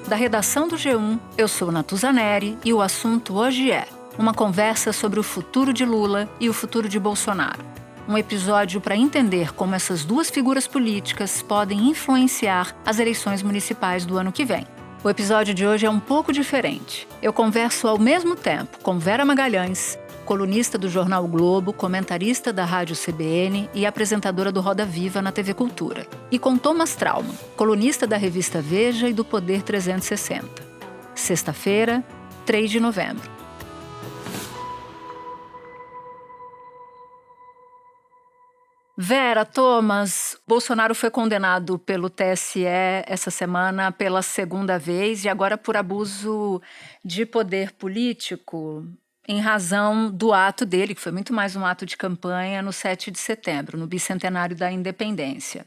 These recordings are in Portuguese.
Da redação do G1, eu sou Natuza Neri e o assunto hoje é uma conversa sobre o futuro de Lula e o futuro de Bolsonaro. Um episódio para entender como essas duas figuras políticas podem influenciar as eleições municipais do ano que vem. O episódio de hoje é um pouco diferente. Eu converso ao mesmo tempo com Vera Magalhães, colunista do Jornal o Globo, comentarista da Rádio CBN e apresentadora do Roda Viva na TV Cultura. E com Thomas Trauman, colunista da revista Veja e do Poder 360. Sexta-feira, 3 de novembro. Vera, Thomas, Bolsonaro foi condenado pelo TSE essa semana pela segunda vez e agora por abuso de poder político em razão do ato dele, que foi muito mais um ato de campanha, no 7 de setembro, no bicentenário da independência.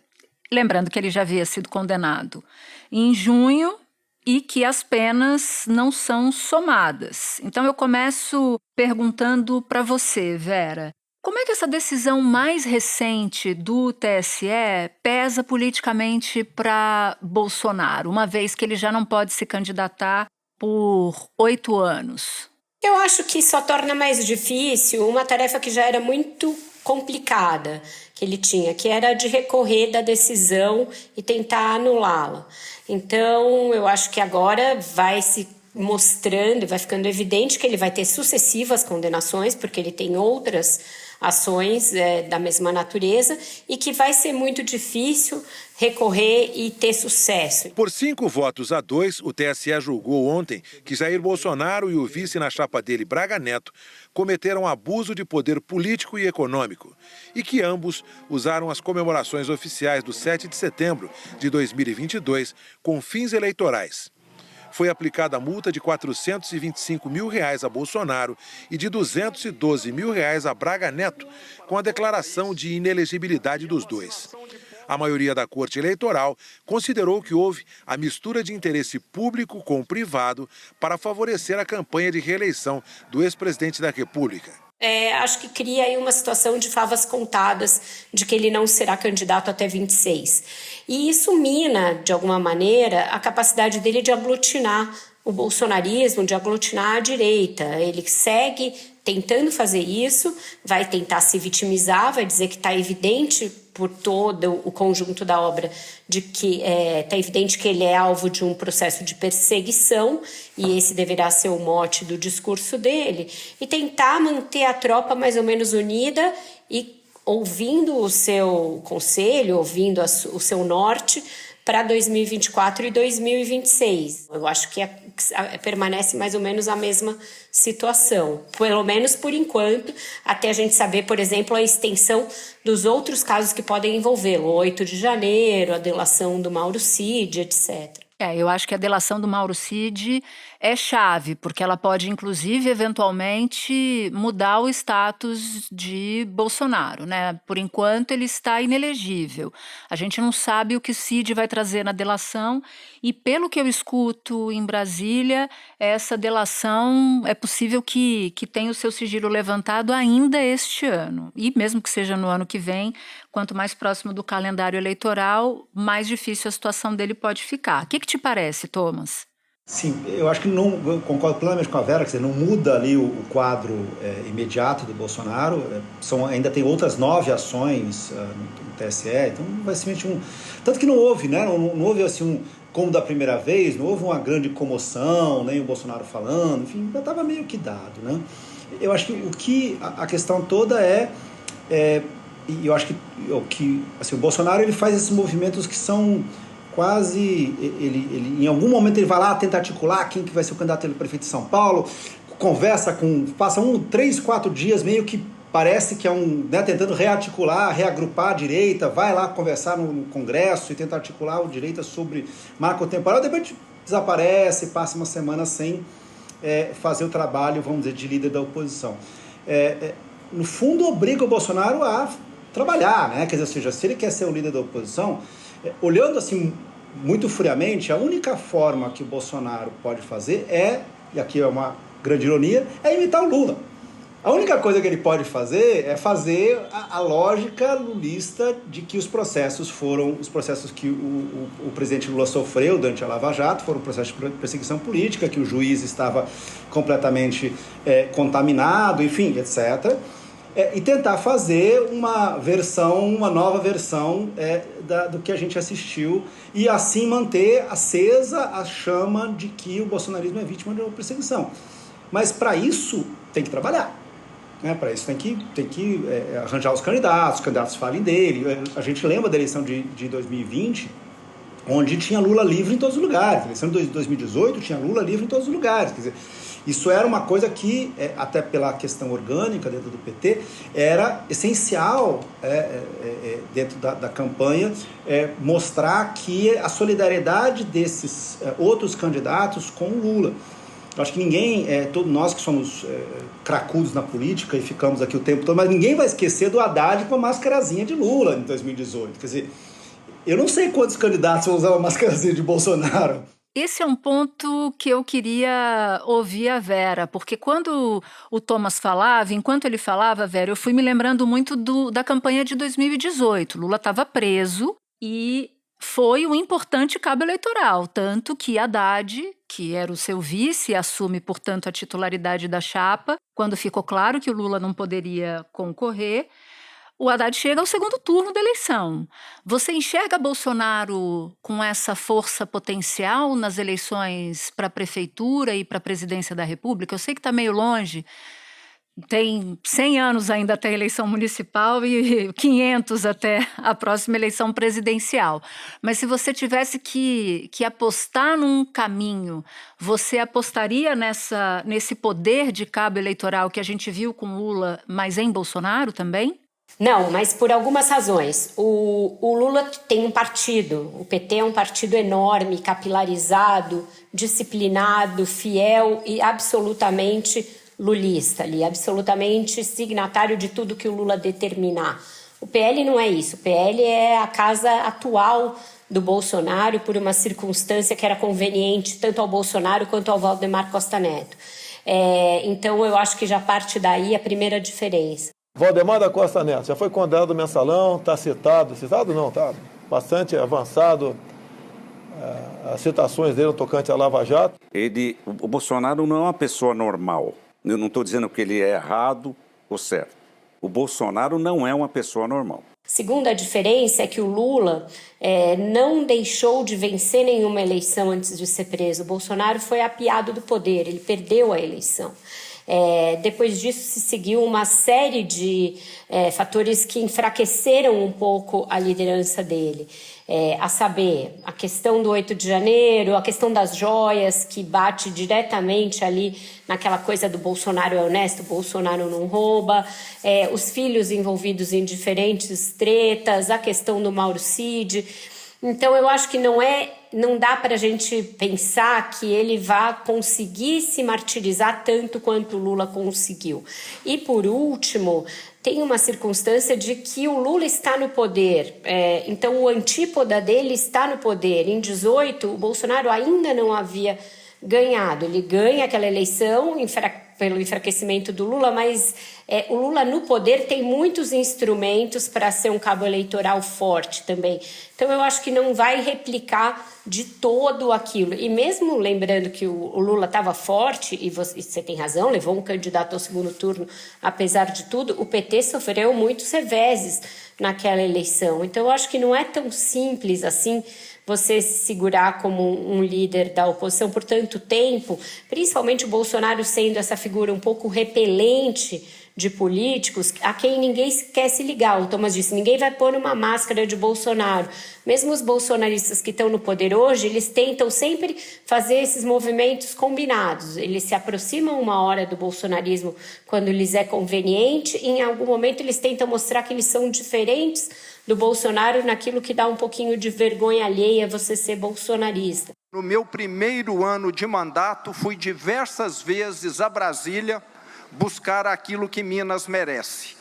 Lembrando que ele já havia sido condenado em junho e que as penas não são somadas. Então eu começo perguntando para você, Vera. Como é que essa decisão mais recente do TSE pesa politicamente para Bolsonaro, uma vez que ele já não pode se candidatar por 8 anos? Eu acho que só torna mais difícil uma tarefa que já era muito complicada que ele tinha, que era de recorrer da decisão e tentar anulá-la. Então, eu acho que agora vai se mostrando, vai ficando evidente que ele vai ter sucessivas condenações, porque ele tem outras ações da mesma natureza e que vai ser muito difícil recorrer e ter sucesso. Por 5-2, o TSE julgou ontem que Jair Bolsonaro e o vice na chapa dele, Braga Neto, cometeram abuso de poder político e econômico e que ambos usaram as comemorações oficiais do 7 de setembro de 2022 com fins eleitorais. Foi aplicada a multa de R$ 425 mil a Bolsonaro e de R$ 212 mil a Braga Neto, com a declaração de inelegibilidade dos dois. A maioria da Corte Eleitoral considerou que houve a mistura de interesse público com privado para favorecer a campanha de reeleição do ex-presidente da República. Acho que cria aí uma situação de favas contadas de que ele não será candidato até 26. E isso mina, de alguma maneira, a capacidade dele de aglutinar o bolsonarismo, de aglutinar a direita. Ele segue tentando fazer isso, vai tentar se vitimizar, vai dizer que está evidente por todo o conjunto da obra de que está evidente que ele é alvo de um processo de perseguição e esse deverá ser o mote do discurso dele, e tentar manter a tropa mais ou menos unida e ouvindo o seu conselho, ouvindo o seu norte para 2024 e 2026. Eu acho que permanece mais ou menos a mesma situação, pelo menos por enquanto, até a gente saber, por exemplo, a extensão dos outros casos que podem envolvê-lo, 8 de janeiro, a delação do Mauro Cid, etc. Eu acho que a delação do Mauro Cid é chave, porque ela pode, inclusive, eventualmente mudar o status de Bolsonaro, né? Por enquanto, ele está inelegível. A gente não sabe o que Cid vai trazer na delação e, pelo que eu escuto em Brasília, essa delação é possível que tenha o seu sigilo levantado ainda este ano. E mesmo que seja no ano que vem, quanto mais próximo do calendário eleitoral, mais difícil a situação dele pode ficar. O que te parece, Thomas? Sim, eu acho que não, eu concordo plenamente com a Vera, quer dizer, não muda ali o quadro imediato do Bolsonaro, ainda tem outras 9 ações no TSE, então vai ser tanto que não houve, né, não houve assim como da primeira vez, não houve uma grande comoção, nem o Bolsonaro falando, enfim, já estava meio que dado, né. Eu acho que a questão toda e eu acho que assim, o Bolsonaro ele faz esses movimentos que são quase, ele em algum momento ele vai lá, tenta articular quem que vai ser o candidato a prefeito de São Paulo, passa 3, 4 dias meio que parece que tentando rearticular, reagrupar a direita, vai lá conversar no Congresso e tentar articular a direita sobre marco temporal, depois desaparece, passa uma semana sem fazer o trabalho, vamos dizer, de líder da oposição. No fundo, obriga o Bolsonaro a trabalhar, né? Quer dizer, ou seja, se ele quer ser o líder da oposição, olhando assim muito friamente, a única forma que o Bolsonaro pode fazer e aqui é uma grande ironia, é imitar o Lula. A única coisa que ele pode fazer é fazer a lógica lulista de que os processos que o presidente Lula sofreu durante a Lava Jato foram processos de perseguição política, que o juiz estava completamente contaminado, enfim, etc. E tentar fazer uma nova versão do que a gente assistiu e assim manter acesa a chama de que o bolsonarismo é vítima de uma perseguição. Mas para isso tem que trabalhar. Para isso tem que arranjar os candidatos falem dele. A gente lembra da eleição de 2020, onde tinha Lula livre em todos os lugares. A eleição de 2018 tinha Lula livre em todos os lugares. Quer dizer, isso era uma coisa que, até pela questão orgânica dentro do PT, era essencial dentro da campanha, mostrar que a solidariedade desses outros candidatos com o Lula. Eu acho que ninguém, todos nós que somos cracudos na política e ficamos aqui o tempo todo, mas ninguém vai esquecer do Haddad com a mascarazinha de Lula em 2018. Quer dizer, eu não sei quantos candidatos vão usar a mascarazinha de Bolsonaro. Esse é um ponto que eu queria ouvir a Vera, porque quando o Thomas falava, enquanto ele falava, Vera, eu fui me lembrando muito da campanha de 2018. Lula estava preso e foi um importante cabo eleitoral, tanto que Haddad, que era o seu vice, assume, portanto, a titularidade da chapa. Quando ficou claro que o Lula não poderia concorrer, o Haddad chega ao segundo turno da eleição. Você enxerga Bolsonaro com essa força potencial nas eleições para a prefeitura e para a presidência da República? Eu sei que está meio longe, tem 100 anos ainda até a eleição municipal e 500 até a próxima eleição presidencial. Mas se você tivesse que apostar num caminho, você apostaria nesse poder de cabo eleitoral que a gente viu com Lula, mas em Bolsonaro também? Não, mas por algumas razões. O Lula tem um partido, o PT é um partido enorme, capilarizado, disciplinado, fiel e absolutamente lulista ali, absolutamente signatário de tudo que o Lula determinar. O PL não é isso, o PL é a casa atual do Bolsonaro por uma circunstância que era conveniente tanto ao Bolsonaro quanto ao Valdemar Costa Neto. Então eu acho que já parte daí a primeira diferença. Valdemar da Costa Neto já foi condenado no Mensalão, está citado não, está bastante avançado as citações dele no tocante à Lava Jato. O Bolsonaro não é uma pessoa normal. Eu não estou dizendo que ele é errado ou certo. O Bolsonaro não é uma pessoa normal. Segunda diferença é que o Lula não deixou de vencer nenhuma eleição antes de ser preso. O Bolsonaro foi apiado do poder, ele perdeu a eleição. Depois disso se seguiu uma série de fatores que enfraqueceram um pouco a liderança dele. A saber, a questão do 8 de janeiro, a questão das joias, que bate diretamente ali naquela coisa do Bolsonaro é honesto, Bolsonaro não rouba, os filhos envolvidos em diferentes tretas, a questão do Mauro Cid. Então eu acho que não dá para a gente pensar que ele vá conseguir se martirizar tanto quanto o Lula conseguiu. E por último, tem uma circunstância de que o Lula está no poder, então o antípoda dele está no poder. Em 2018, o Bolsonaro ainda não havia ganhado, ele ganha aquela eleição pelo enfraquecimento do Lula, mas o Lula no poder tem muitos instrumentos para ser um cabo eleitoral forte também. Então eu acho que não vai replicar de todo aquilo. E mesmo lembrando que o Lula estava forte, e você tem razão, levou um candidato ao segundo turno, apesar de tudo, o PT sofreu muitos reveses naquela eleição. Então eu acho que não é tão simples assim você se segurar como um líder da oposição por tanto tempo, principalmente o Bolsonaro sendo essa figura um pouco repelente de políticos a quem ninguém quer se ligar. O Thomas disse, ninguém vai pôr uma máscara de Bolsonaro. Mesmo os bolsonaristas que estão no poder hoje, eles tentam sempre fazer esses movimentos combinados. Eles se aproximam uma hora do bolsonarismo quando lhes é conveniente e em algum momento eles tentam mostrar que eles são diferentes do Bolsonaro naquilo que dá um pouquinho de vergonha alheia você ser bolsonarista. No meu primeiro ano de mandato, fui diversas vezes a Brasília buscar aquilo que Minas merece.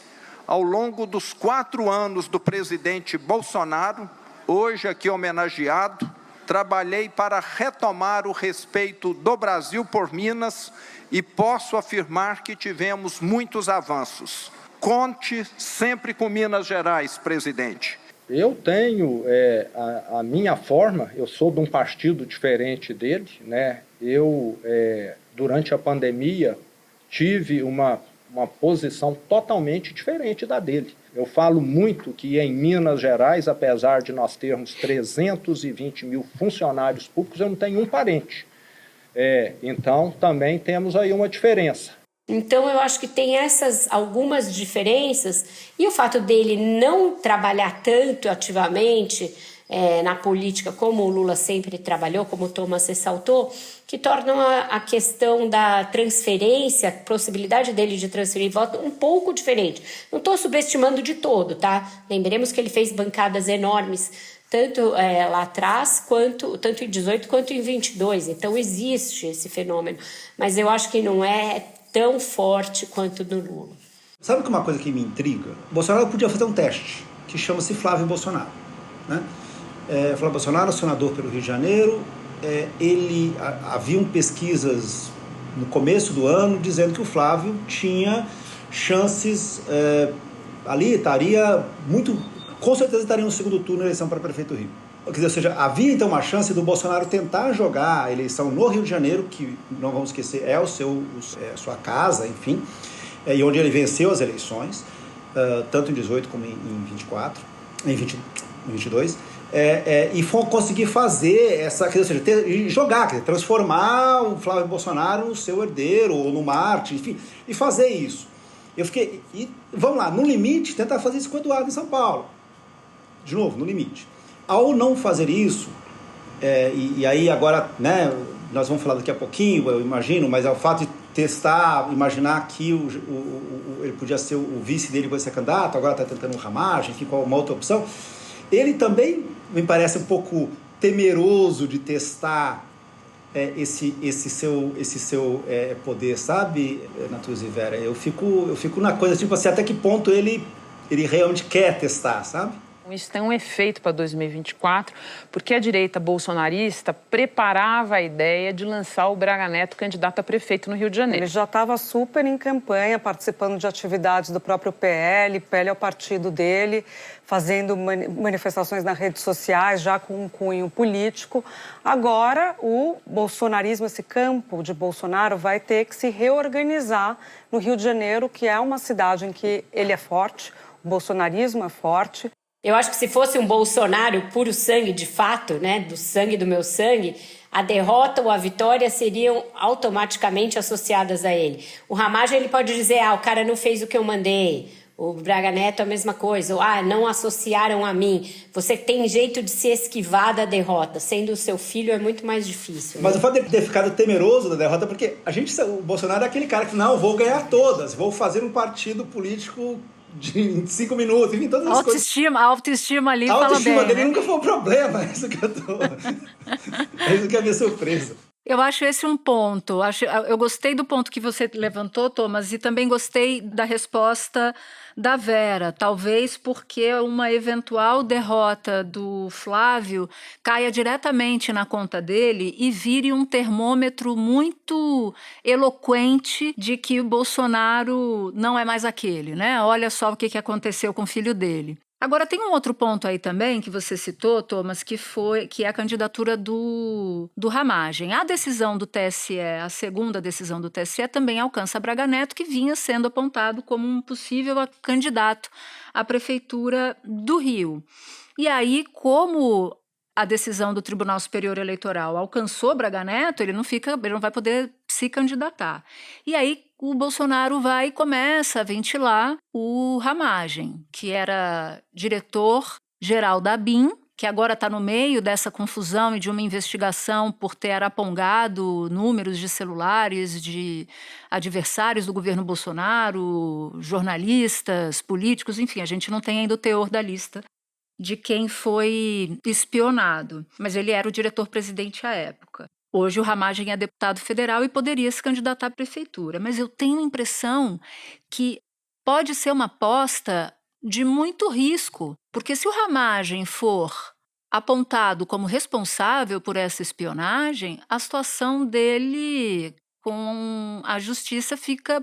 Ao longo dos 4 anos do presidente Bolsonaro, hoje aqui homenageado, trabalhei para retomar o respeito do Brasil por Minas e posso afirmar que tivemos muitos avanços. Conte sempre com Minas Gerais, presidente. Eu tenho a minha forma, eu sou de um partido diferente dele, né? Eu, durante a pandemia, tive uma posição totalmente diferente da dele. Eu falo muito que em Minas Gerais, apesar de nós termos 320 mil funcionários públicos, eu não tenho um parente. Então, também temos aí uma diferença. Então, eu acho que tem essas algumas diferenças, e o fato dele não trabalhar tanto ativamente na política como o Lula sempre trabalhou, como o Thomas ressaltou, que tornam a questão da transferência, a possibilidade dele de transferir voto um pouco diferente. Não estou subestimando de todo, tá? Lembremos que ele fez bancadas enormes, tanto lá atrás, tanto em 18 quanto em 22. Então, existe esse fenômeno. Mas eu acho que não é tão forte quanto do Lula. Sabe que uma coisa que me intriga? O Bolsonaro podia fazer um teste, que chama-se Flávio Bolsonaro, né? Flávio Bolsonaro, senador pelo Rio de Janeiro, haviam pesquisas no começo do ano dizendo que o Flávio tinha chances, ali estaria com certeza estaria no segundo turno na eleição para prefeito do Rio. Quer dizer, ou seja, havia então uma chance do Bolsonaro tentar jogar a eleição no Rio de Janeiro, que não vamos esquecer é sua casa, enfim, e onde ele venceu as eleições, tanto em 18 como em 24, em 22, e conseguir fazer essa, quer dizer, jogar, quer dizer, transformar o Flávio Bolsonaro no seu herdeiro, ou no Marte, enfim, e fazer isso. Vamos lá, no limite, tentar fazer isso com o Eduardo em São Paulo. De novo, no limite. Ao não fazer isso, e aí agora, né, nós vamos falar daqui a pouquinho, eu imagino, mas é o fato de imaginar que ele podia ser o vice dele, vai ser candidato, agora está tentando um Ramagem, enfim, qual uma outra opção. Ele também me parece um pouco temeroso de testar esse seu poder, sabe, Natuzzi e Vera? Eu fico na coisa, tipo assim, até que ponto ele realmente quer testar, sabe? Isso tem um efeito para 2024, porque a direita bolsonarista preparava a ideia de lançar o Braga Neto candidato a prefeito no Rio de Janeiro. Ele já estava super em campanha, participando de atividades do próprio PL é o partido dele, fazendo manifestações nas redes sociais, já com um cunho político. Agora, o bolsonarismo, esse campo de Bolsonaro, vai ter que se reorganizar no Rio de Janeiro, que é uma cidade em que ele é forte, o bolsonarismo é forte. Eu acho que se fosse um Bolsonaro puro sangue, de fato, né, do sangue do meu sangue, a derrota ou a vitória seriam automaticamente associadas a ele. O Ramagem, ele pode dizer, o cara não fez o que eu mandei. O Braga Neto, a mesma coisa. Ou, não associaram a mim. Você tem jeito de se esquivar da derrota. Sendo o seu filho, é muito mais difícil. Mas o fato de ter ficado temeroso da derrota, porque o Bolsonaro é aquele cara que, não, vou ganhar todas, vou fazer um partido político de 5 minutos, enfim, todas as coisas. A autoestima ali fala bem. A autoestima dele, né? Nunca foi um problema, é isso que é a minha surpresa. Eu acho esse um ponto. Eu gostei do ponto que você levantou, Thomas, e também gostei da resposta da Vera. Talvez porque uma eventual derrota do Flávio caia diretamente na conta dele e vire um termômetro muito eloquente de que o Bolsonaro não é mais aquele, né? Olha só o que aconteceu com o filho dele. Agora, tem um outro ponto aí também que você citou, Thomas, que é a candidatura do Ramagem. A decisão do TSE, a segunda decisão do TSE, também alcança Braga Neto, que vinha sendo apontado como um possível candidato à prefeitura do Rio. E aí, como a decisão do Tribunal Superior Eleitoral alcançou Braga Neto, ele não vai poder se candidatar. E aí, o Bolsonaro vai e começa a ventilar o Ramagem, que era diretor-geral da ABIN, que agora está no meio dessa confusão e de uma investigação por ter arapongado números de celulares de adversários do governo Bolsonaro, jornalistas, políticos, enfim, a gente não tem ainda o teor da lista de quem foi espionado, mas ele era o diretor-presidente à época. Hoje o Ramagem é deputado federal e poderia se candidatar à prefeitura, mas eu tenho a impressão que pode ser uma aposta de muito risco, porque se o Ramagem for apontado como responsável por essa espionagem, a situação dele com a justiça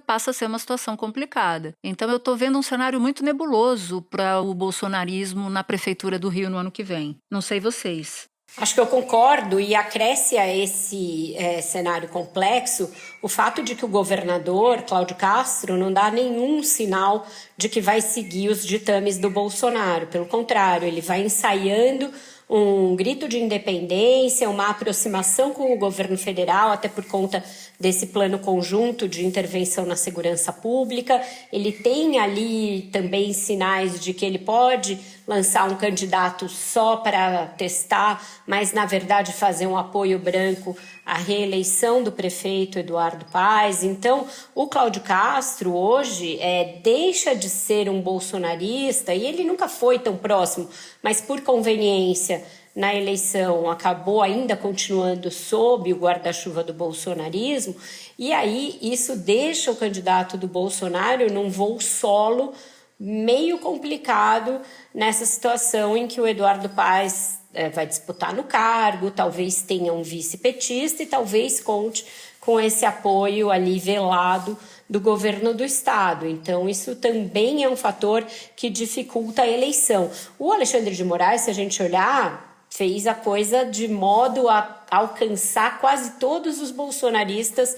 passa a ser uma situação complicada. Então eu estou vendo um cenário muito nebuloso para o bolsonarismo na Prefeitura do Rio no ano que vem. Não sei vocês. Acho que eu concordo e acresce a esse cenário complexo o fato de que o governador, Cláudio Castro, não dá nenhum sinal de que vai seguir os ditames do Bolsonaro. Pelo contrário, ele vai ensaiando um grito de independência, uma aproximação com o governo federal, até por conta desse plano conjunto de intervenção na segurança pública. Ele tem ali também sinais de que ele pode lançar um candidato só para testar, mas na verdade fazer um apoio branco à reeleição do prefeito Eduardo Paes. Então, o Cláudio Castro hoje deixa de ser um bolsonarista, e ele nunca foi tão próximo, mas por conveniência na eleição acabou ainda continuando sob o guarda-chuva do bolsonarismo, e aí isso deixa o candidato do Bolsonaro num voo solo meio complicado nessa situação em que o Eduardo Paes vai disputar no cargo, talvez tenha um vice-petista e talvez conte com esse apoio ali velado do governo do estado. Então, isso também é um fator que dificulta a eleição. O Alexandre de Moraes, se a gente olhar, fez a coisa de modo a alcançar quase todos os bolsonaristas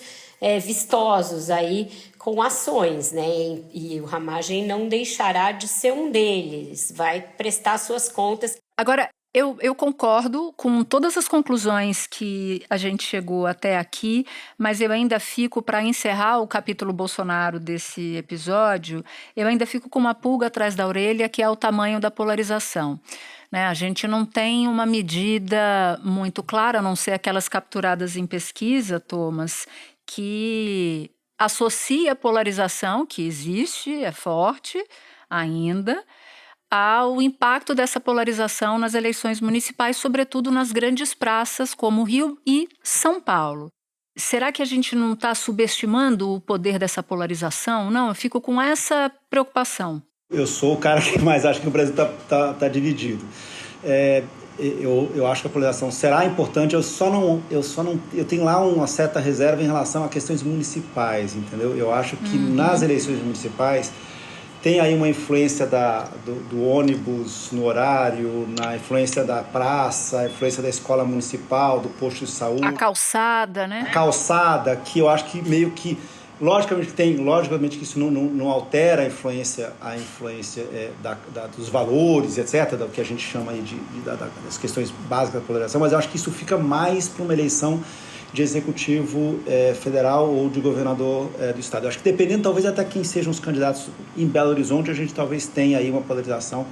vistosos aí com ações, né? E o Ramagem não deixará de ser um deles, vai prestar suas contas. Agora, eu concordo com todas as conclusões que a gente chegou até aqui, mas eu ainda fico, para encerrar o capítulo Bolsonaro desse episódio, eu ainda fico com uma pulga atrás da orelha, que é o tamanho da polarização. Né? A gente não tem uma medida muito clara, a não ser aquelas capturadas em pesquisa, Thomas, que associa a polarização, que existe, é forte ainda, ao impacto dessa polarização nas eleições municipais, sobretudo nas grandes praças como Rio e São Paulo. Será que a gente não está subestimando o poder dessa polarização? Não, eu fico com essa preocupação. Eu sou o cara que mais acha que o Brasil tá dividido. Eu acho que a polarização será importante, eu tenho lá uma certa reserva em relação a questões municipais, entendeu? Eu acho que nas eleições municipais tem aí uma influência do ônibus no horário, na influência da praça, a influência da escola municipal, do posto de saúde. A calçada, né? A calçada, que eu acho que meio que... Logicamente que isso não altera a influência dos valores, etc., do que a gente chama aí das questões básicas da polarização, mas eu acho que isso fica mais para uma eleição de executivo federal ou de governador do estado. Eu acho que dependendo, talvez até quem sejam os candidatos em Belo Horizonte, a gente talvez tenha aí uma polarização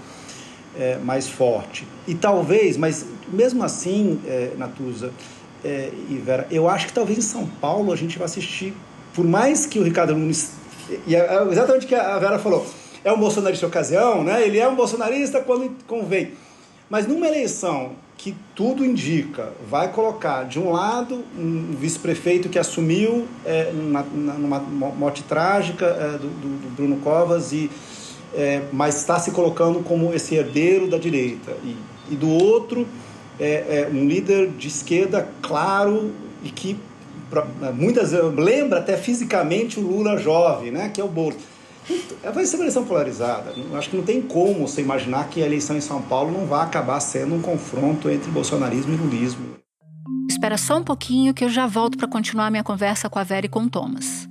mais forte. E talvez, mas mesmo assim, Natuza e Vera, eu acho que talvez em São Paulo a gente vai assistir, por mais que o Ricardo Nunes, e é exatamente o que a Vera falou, é um bolsonarista de ocasião, né? Ele é um bolsonarista quando convém. Mas numa eleição que tudo indica, vai colocar, de um lado, um vice-prefeito que assumiu numa morte trágica do Bruno Covas, mas está se colocando como esse herdeiro da direita. E do outro, um líder de esquerda claro e que muitas lembra até fisicamente o Lula jovem, né, que é o Boulos. Vai ser uma eleição polarizada. Acho que não tem como você imaginar que a eleição em São Paulo não vai acabar sendo um confronto entre bolsonarismo e lulismo. Espera só um pouquinho que eu já volto para continuar minha conversa com a Vera e com o Thomas.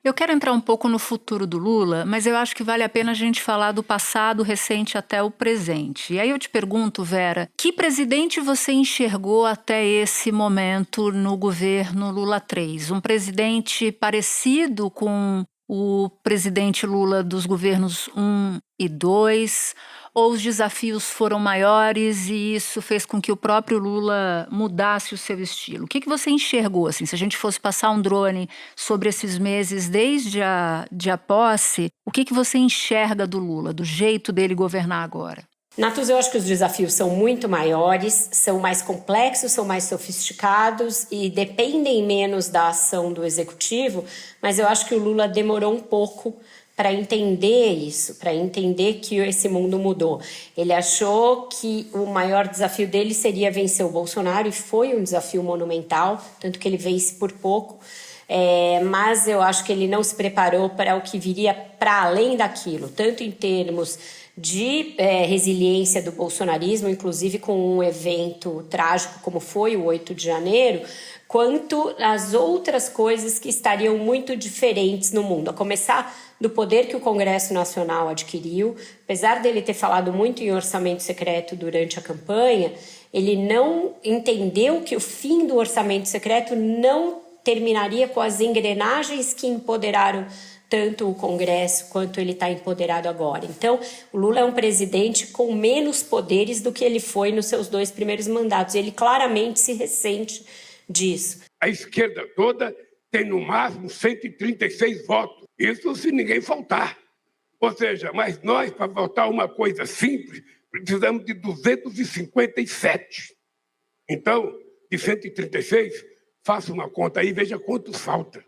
Eu quero entrar um pouco no futuro do Lula, mas eu acho que vale a pena a gente falar do passado recente até o presente. E aí eu te pergunto, Vera, que presidente você enxergou até esse momento no governo Lula III? Um presidente parecido com o presidente Lula dos governos 1 e 2? Ou os desafios foram maiores e isso fez com que o próprio Lula mudasse o seu estilo? O que você enxergou, assim, se a gente fosse passar um drone sobre esses meses desde a posse, o que você enxerga do Lula, do jeito dele governar agora? Natus, eu acho que os desafios são muito maiores, são mais complexos, são mais sofisticados e dependem menos da ação do executivo, mas eu acho que o Lula demorou um pouco para entender isso, para entender que esse mundo mudou. Ele achou que o maior desafio dele seria vencer o Bolsonaro, e foi um desafio monumental, tanto que ele vence por pouco, mas eu acho que ele não se preparou para o que viria para além daquilo, tanto em termos de resiliência do bolsonarismo, inclusive com um evento trágico como foi o 8 de janeiro, quanto as outras coisas que estariam muito diferentes no mundo, a começar do poder que o Congresso Nacional adquiriu. Apesar dele ter falado muito em orçamento secreto durante a campanha, ele não entendeu que o fim do orçamento secreto não terminaria com as engrenagens que empoderaram tanto o Congresso quanto ele está empoderado agora. Então, o Lula é um presidente com menos poderes do que ele foi nos seus 2 primeiros mandatos. Ele claramente se ressente disso. A esquerda toda tem no máximo 136 votos. Isso se ninguém faltar. Ou seja, mas nós, para votar uma coisa simples, precisamos de 257. Então, de 136, faça uma conta aí e veja quantos falta.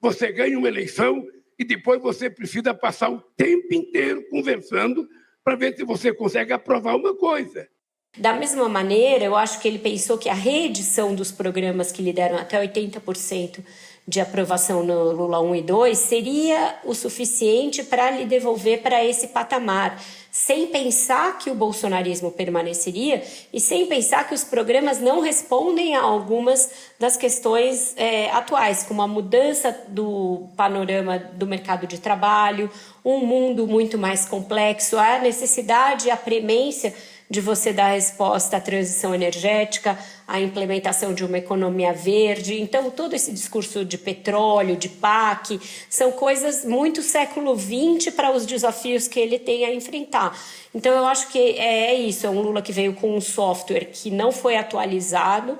Você ganha uma eleição e depois você precisa passar o tempo inteiro conversando para ver se você consegue aprovar uma coisa. Da mesma maneira, eu acho que ele pensou que a reedição dos programas que lhe deram até 80% de aprovação no Lula 1 e 2 seria o suficiente para lhe devolver para esse patamar, sem pensar que o bolsonarismo permaneceria e sem pensar que os programas não respondem a algumas das questões atuais, como a mudança do panorama do mercado de trabalho, um mundo muito mais complexo, a necessidade e a premência de você dar resposta à transição energética, à implementação de uma economia verde. Então, todo esse discurso de petróleo, de PAC, são coisas muito século XX para os desafios que ele tem a enfrentar. Então, eu acho que é isso, é um Lula que veio com um software que não foi atualizado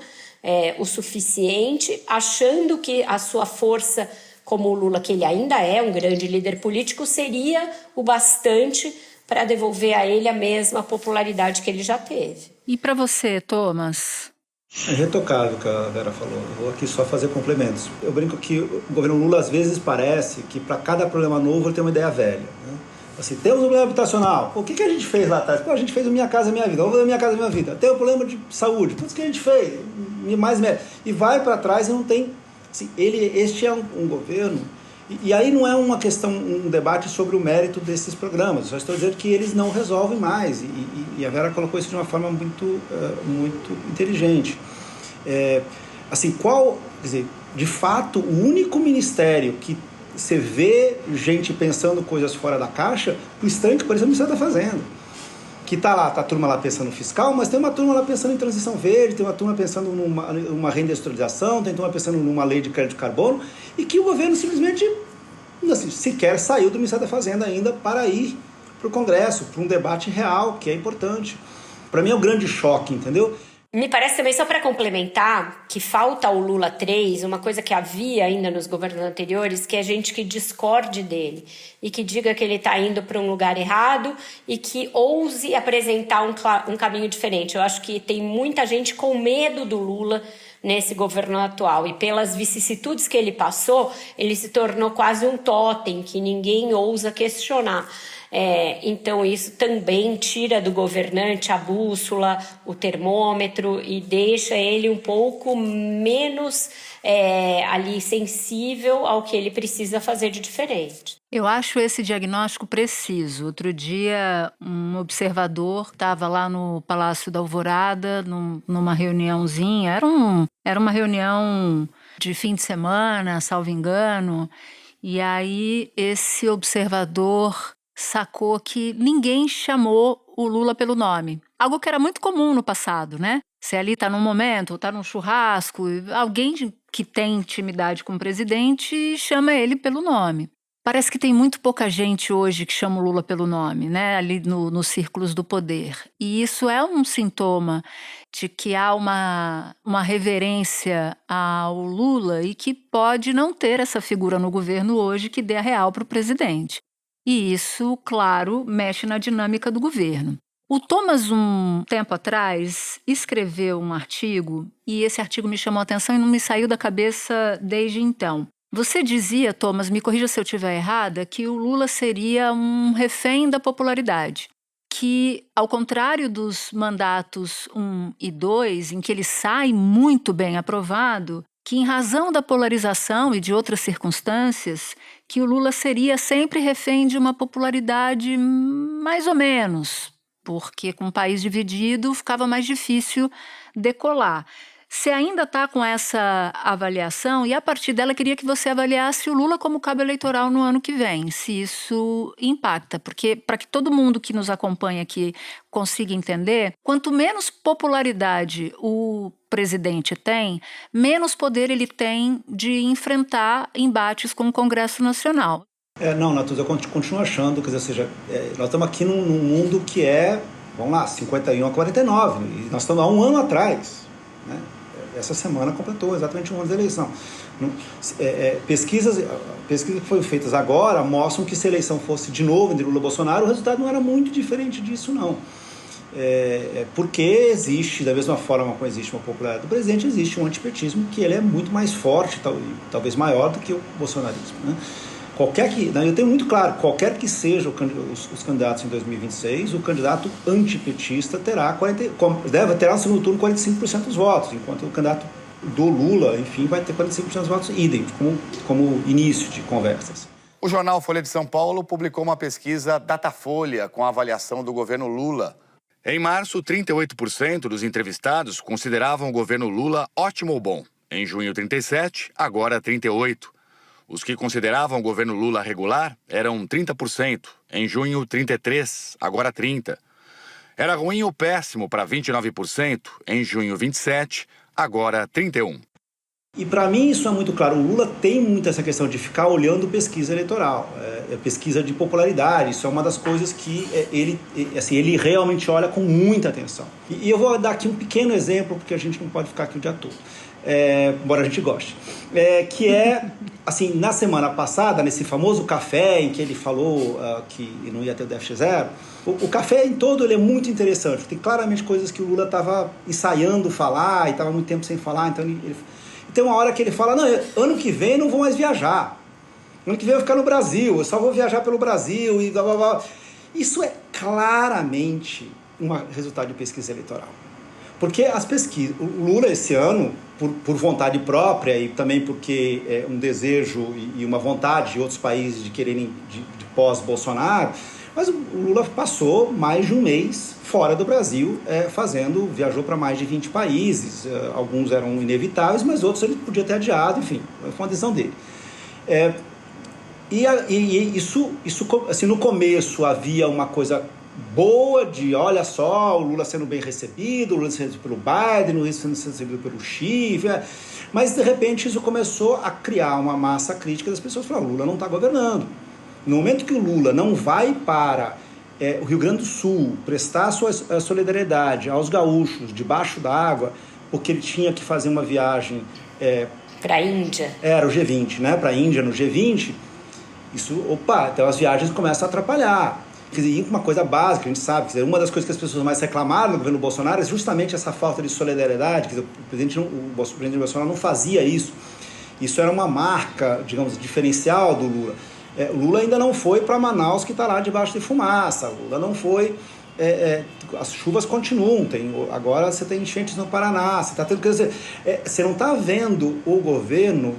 o suficiente, achando que a sua força, como o Lula, que ele ainda é um grande líder político, seria o bastante para devolver a ele a mesma popularidade que ele já teve. E para você, Thomas? É retocável o que a Vera falou. Eu vou aqui só fazer complementos. Eu brinco que o governo Lula às vezes parece que para cada problema novo ele tem uma ideia velha, né? Assim, temos um problema habitacional. O que a gente fez lá atrás? Pô, a gente fez o Minha Casa Minha Vida. Vamos fazer Minha Casa Minha Vida. Tem o problema de saúde. Tudo que a gente fez. Mais mérito. E vai para trás e não tem... Assim, este é um governo... E aí não é uma questão, um debate sobre o mérito desses programas. Só estou dizendo que eles não resolvem mais. E a Vera colocou isso de uma forma muito inteligente. Assim, quer dizer, de fato, o único ministério que você vê gente pensando coisas fora da caixa, o estranho que parece o Ministério da Fazenda. Que tá a turma lá pensando no fiscal, mas tem uma turma lá pensando em transição verde, tem uma turma pensando numa reindustrialização, tem uma turma pensando numa lei de crédito de carbono, e que o governo simplesmente assim, sequer saiu do Ministério da Fazenda ainda para ir para o Congresso, para um debate real, que é importante. Para mim é um grande choque, entendeu? Me parece também, só para complementar, que falta ao Lula 3, uma coisa que havia ainda nos governos anteriores, que é gente que discorde dele e que diga que ele está indo para um lugar errado e que ouse apresentar um caminho diferente. Eu acho que tem muita gente com medo do Lula nesse governo atual, e pelas vicissitudes que ele passou, ele se tornou quase um totem que ninguém ousa questionar. Então isso também tira do governante a bússola, o termômetro, e deixa ele um pouco menos ali sensível ao que ele precisa fazer de diferente. Eu acho esse diagnóstico preciso. Outro dia, um observador estava lá no Palácio da Alvorada, numa reuniãozinha. Era uma reunião de fim de semana, salvo engano. E aí, esse observador sacou que ninguém chamou o Lula pelo nome. Algo que era muito comum no passado, né? Você ali está num momento, está num churrasco, alguém que tem intimidade com o presidente chama ele pelo nome. Parece que tem muito pouca gente hoje que chama o Lula pelo nome, né? Ali nos círculos do poder. E isso é um sintoma de que há uma reverência ao Lula e que pode não ter essa figura no governo hoje que dê a real para o presidente. E isso, claro, mexe na dinâmica do governo. O Thomas, um tempo atrás, escreveu um artigo, e esse artigo me chamou a atenção e não me saiu da cabeça desde então. Você dizia, Thomas, me corrija se eu estiver errada, que o Lula seria um refém da popularidade. Que, ao contrário dos mandatos 1 e 2, em que ele sai muito bem aprovado, que em razão da polarização e de outras circunstâncias, que o Lula seria sempre refém de uma popularidade mais ou menos, porque com o país dividido ficava mais difícil decolar. Você ainda está com essa avaliação e, a partir dela, queria que você avaliasse o Lula como cabo eleitoral no ano que vem, se isso impacta. Porque, para que todo mundo que nos acompanha aqui consiga entender, quanto menos popularidade o presidente tem, menos poder ele tem de enfrentar embates com o Congresso Nacional. Não, Natuza, eu continuo achando, quer dizer, nós estamos aqui num mundo que vamos lá, 51 a 49, e nós estamos há um ano atrás, né? Essa semana completou exatamente um ano da eleição. Pesquisas que foram feitas agora mostram que se a eleição fosse de novo entre Lula e Bolsonaro, o resultado não era muito diferente disso, não. Porque existe, da mesma forma como existe uma popularidade do presidente, existe um antipetismo que ele é muito mais forte, talvez maior do que o bolsonarismo, né? Eu tenho muito claro, qualquer que sejam os candidatos em 2026, o candidato antipetista terá no segundo turno 45% dos votos, enquanto o candidato do Lula, enfim, vai ter 45% dos votos idem, como início de conversas. O jornal Folha de São Paulo publicou uma pesquisa Datafolha com a avaliação do governo Lula. Em março, 38% dos entrevistados consideravam o governo Lula ótimo ou bom. Em junho, 37%, agora 38%. Os que consideravam o governo Lula regular eram 30%, em junho 33%, agora 30%. Era ruim ou péssimo para 29%, em junho 27%, agora 31%. E para mim isso é muito claro, o Lula tem muito essa questão de ficar olhando pesquisa eleitoral, pesquisa de popularidade, isso é uma das coisas que ele realmente olha com muita atenção. E eu vou dar aqui um pequeno exemplo, porque a gente não pode ficar aqui o dia todo. Embora a gente goste, assim, na semana passada, nesse famoso café em que ele falou que não ia ter o déficit zero, o café em todo ele é muito interessante, tem claramente coisas que o Lula estava ensaiando falar e estava muito tempo sem falar, então tem uma hora que ele fala, não, ano que vem eu não vou mais viajar, ano que vem eu vou ficar no Brasil, eu só vou viajar pelo Brasil e blá blá blá. Isso é claramente um resultado de pesquisa eleitoral. Porque as pesquisas, o Lula esse ano, por vontade própria e também porque é um desejo e uma vontade de outros países de quererem de pós-Bolsonaro, mas o Lula passou mais de um mês fora do Brasil, viajou para mais de 20 países, alguns eram inevitáveis, mas outros ele podia ter adiado, enfim, foi uma decisão dele. Isso assim, no começo havia uma coisa boa de, olha só, o Lula sendo bem recebido, o Lula sendo recebido pelo Biden, o Lula sendo recebido pelo Xi, mas de repente isso começou a criar uma massa crítica das pessoas, falaram, o Lula não está governando. No momento que o Lula não vai para o Rio Grande do Sul prestar sua solidariedade aos gaúchos debaixo d'água, porque ele tinha que fazer uma viagem para a Índia. Era o G20, né? Para a Índia no G20, então as viagens começam a atrapalhar. Quer dizer, uma coisa básica, a gente sabe, quer dizer, uma das coisas que as pessoas mais reclamaram no governo Bolsonaro é justamente essa falta de solidariedade. Quer dizer, o presidente Bolsonaro não fazia isso. Isso era uma marca, digamos, diferencial do Lula. O Lula ainda não foi para Manaus, que está lá debaixo de fumaça. O Lula não foi... as chuvas continuam. Agora você tem enchentes no Paraná. Você não está vendo o governo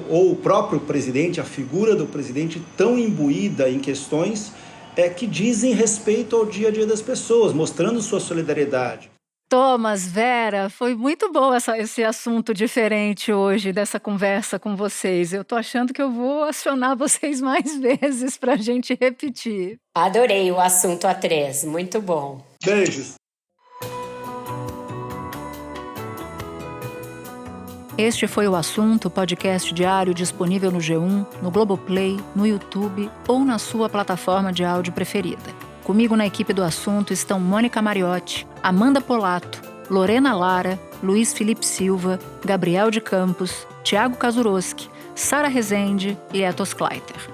ou o próprio presidente, a figura do presidente, tão imbuída em questões que dizem respeito ao dia a dia das pessoas, mostrando sua solidariedade. Thomas, Vera, foi muito bom esse assunto diferente hoje, dessa conversa com vocês. Eu tô achando que eu vou acionar vocês mais vezes pra gente repetir. Adorei o assunto A3, muito bom. Beijos. Este foi o Assunto, podcast diário disponível no G1, no Globoplay, no YouTube ou na sua plataforma de áudio preferida. Comigo na equipe do Assunto estão Mônica Mariotti, Amanda Polato, Lorena Lara, Luiz Felipe Silva, Gabriel de Campos, Thiago Kazuroski, Sara Rezende e Etos Kleiter.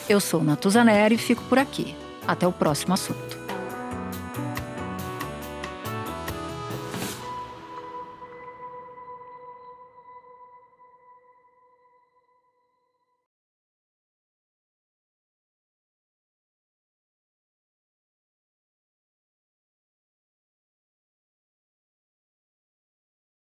Eu sou Natuza Neri e fico por aqui. Até o próximo assunto.